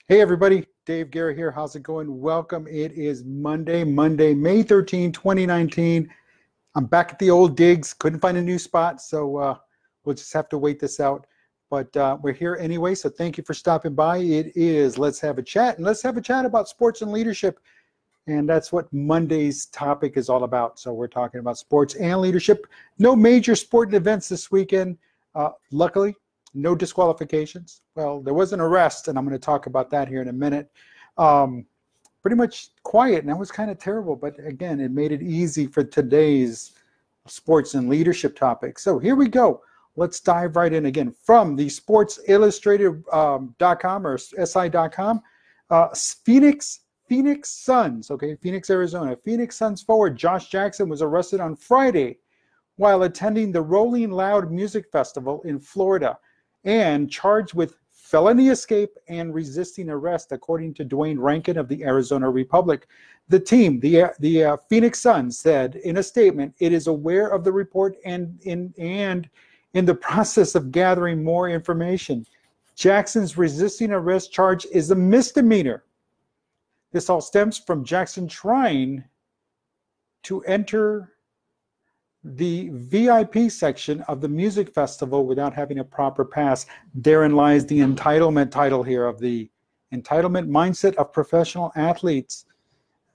Hey everybody, Dave Guerra here. How's it going? Welcome. It is Monday, May 13, 2019. I'm back at the old digs. Couldn't find a new spot, so we'll just have to wait this out. But we're here anyway, so thank you for stopping by. It is Let's Have a Chat, and let's have a chat about sports and leadership. And that's what Monday's topic is all about. So we're talking about sports and leadership. No major sporting events this weekend, luckily. No disqualifications. Well, there was an arrest, and I'm going to talk about that here in a minute. Pretty much quiet, and that was kind of terrible. But again, it made it easy for today's sports and leadership topic. So here we go. Let's dive right in again from the sportsillustrated.com or si.com. Phoenix Suns, okay, Phoenix, Arizona. Phoenix Suns forward Josh Jackson was arrested on Friday while attending the Rolling Loud Music Festival in Florida and charged with felony escape and resisting arrest, according to Dwayne Rankin of the Arizona Republic. The team, the Phoenix Suns, said in a statement, it is aware of the report and in the process of gathering more information. Jackson's resisting arrest charge is a misdemeanor. This all stems from Jackson trying to enter the VIP section of the music festival without having a proper pass. Therein lies the entitlement title here of the entitlement mindset of professional athletes.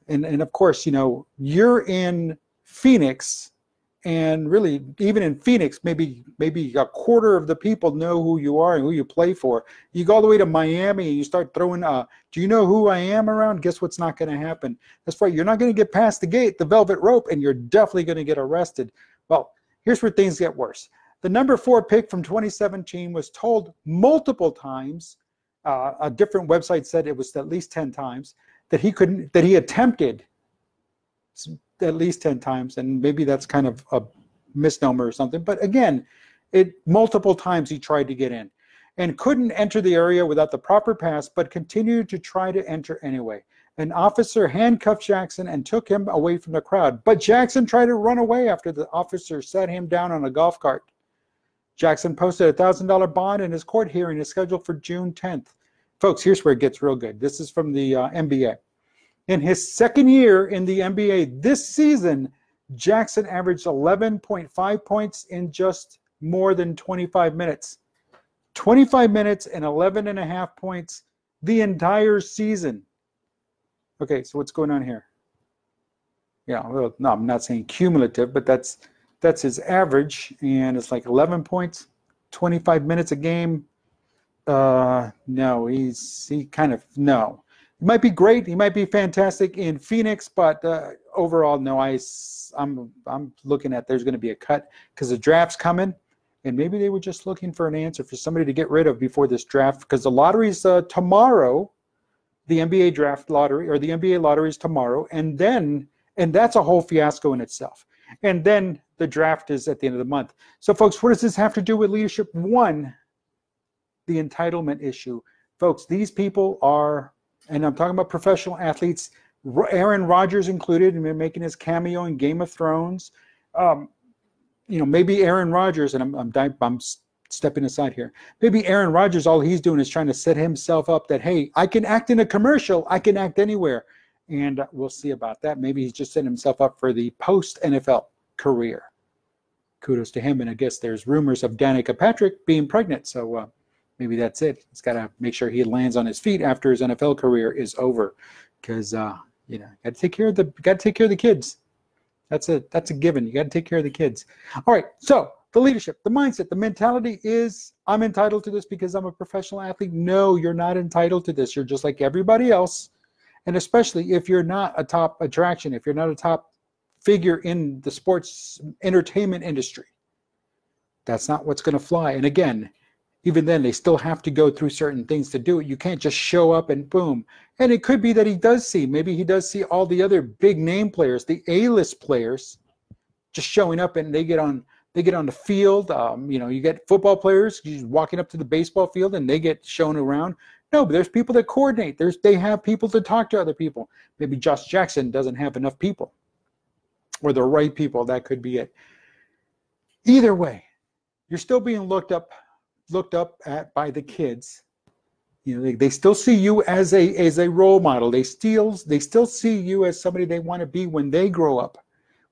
And of course, you know, you're in Phoenix, and really even in Phoenix, maybe a quarter of the people know who you are and who you play for. You go all the way to Miami and you start throwing, do you know who I am around? Guess what's not going to happen? That's right. You're not going to get past the gate, the velvet rope, and you're definitely going to get arrested. Well, here's where things get worse. The number 4 pick from 2017 was told multiple times, a different website said it was at least 10 times, that he attempted at least 10 times, and maybe that's kind of a misnomer or something. But again, multiple times he tried to get in and couldn't enter the area without the proper pass, but continued to try to enter anyway. An officer handcuffed Jackson and took him away from the crowd, but Jackson tried to run away after the officer set him down on a golf cart. Jackson posted a $1,000 bond, and his court hearing is scheduled for June 10th. Folks, here's where it gets real good. This is from the NBA. In his second year in the NBA this season, Jackson averaged 11.5 points in just more than 25 minutes. 25 minutes and 11.5 points the entire season. Okay, so what's going on here? Yeah, well, no, I'm not saying cumulative, but that's his average, and it's like 11 points, 25 minutes a game. No, no. He might be great. He might be fantastic in Phoenix, but overall, no. I'm looking at there's going to be a cut because the draft's coming, and maybe they were just looking for an answer for somebody to get rid of before this draft, because the lottery's tomorrow, the NBA draft lottery, or the NBA lottery is tomorrow, and that's a whole fiasco in itself. And then the draft is at the end of the month. So, folks, what does this have to do with leadership? One, the entitlement issue. Folks, these people are, and I'm talking about professional athletes, Aaron Rodgers included, and making his cameo in Game of Thrones. Maybe Aaron Rodgers, and I'm stepping aside here. Maybe Aaron Rodgers, all he's doing is trying to set himself up that, hey, I can act in a commercial, I can act anywhere. And we'll see about that. Maybe he's just setting himself up for the post-NFL career. Kudos to him. And I guess there's rumors of Danica Patrick being pregnant, so maybe that's it. He's got to make sure he lands on his feet after his NFL career is over, because got to take care of the kids. That's a given. You got to take care of the kids. All right. So the leadership, the mindset, the mentality is, I'm entitled to this because I'm a professional athlete. No, you're not entitled to this. You're just like everybody else, and especially if you're not a top attraction, if you're not a top figure in the sports entertainment industry, that's not what's going to fly. And again, even then, they still have to go through certain things to do it. You can't just show up and boom. And it could be that maybe he does see all the other big name players, the A-list players, just showing up, and they get on the field. You get football players walking up to the baseball field and they get shown around. No, but there's people that coordinate. They have people to talk to other people. Maybe Josh Jackson doesn't have enough people, or the right people. That could be it. Either way, you're still being looked up at by the kids. You know, they still see you as a role model. They still see you as somebody they want to be when they grow up.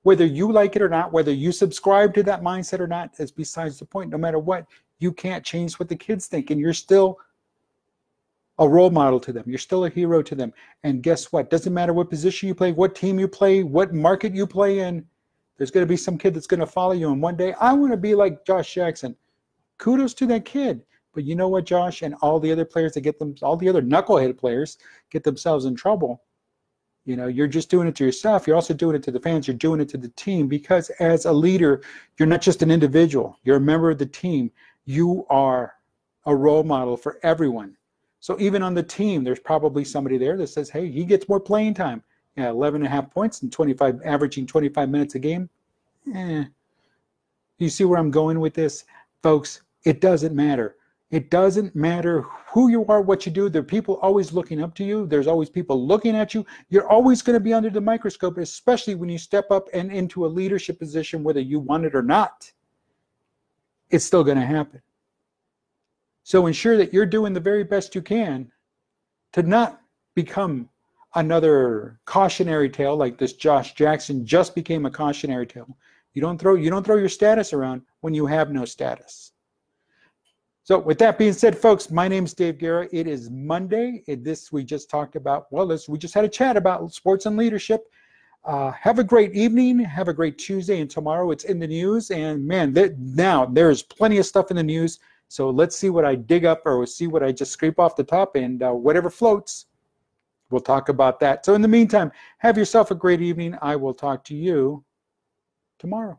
Whether you like it or not, whether you subscribe to that mindset or not, is besides the point. No matter what, you can't change what the kids think, and you're still a role model to them. You're still a hero to them. And guess what? Doesn't matter what position you play, what team you play, what market you play in, there's going to be some kid that's going to follow you. And one day, I want to be like Josh Jackson. Kudos to that kid. But you know what, Josh, and all the other players that get them, all the other knucklehead players get themselves in trouble. You know, you're just doing it to yourself. You're also doing it to the fans. You're doing it to the team, because as a leader, you're not just an individual. You're a member of the team. You are a role model for everyone. So even on the team, there's probably somebody there that says, hey, he gets more playing time. Yeah, 11.5 points and averaging 25 minutes a game. You see where I'm going with this? Folks, it doesn't matter. It doesn't matter who you are, what you do. There are people always looking up to you. There's always people looking at you. You're always going to be under the microscope, especially when you step up and into a leadership position, whether you want it or not. It's still going to happen. So ensure that you're doing the very best you can to not become another cautionary tale like this Josh Jackson just became a cautionary tale. You don't throw your status around when you have no status. So with that being said, folks, my name is Dave Guerra. It is Monday. We just talked about, we just had a chat about sports and leadership. Have a great evening. Have a great Tuesday. And tomorrow it's in the news. And man, now there's plenty of stuff in the news. So let's see what I dig up, or we'll see what I just scrape off the top, and whatever floats, we'll talk about that. So in the meantime, have yourself a great evening. I will talk to you tomorrow.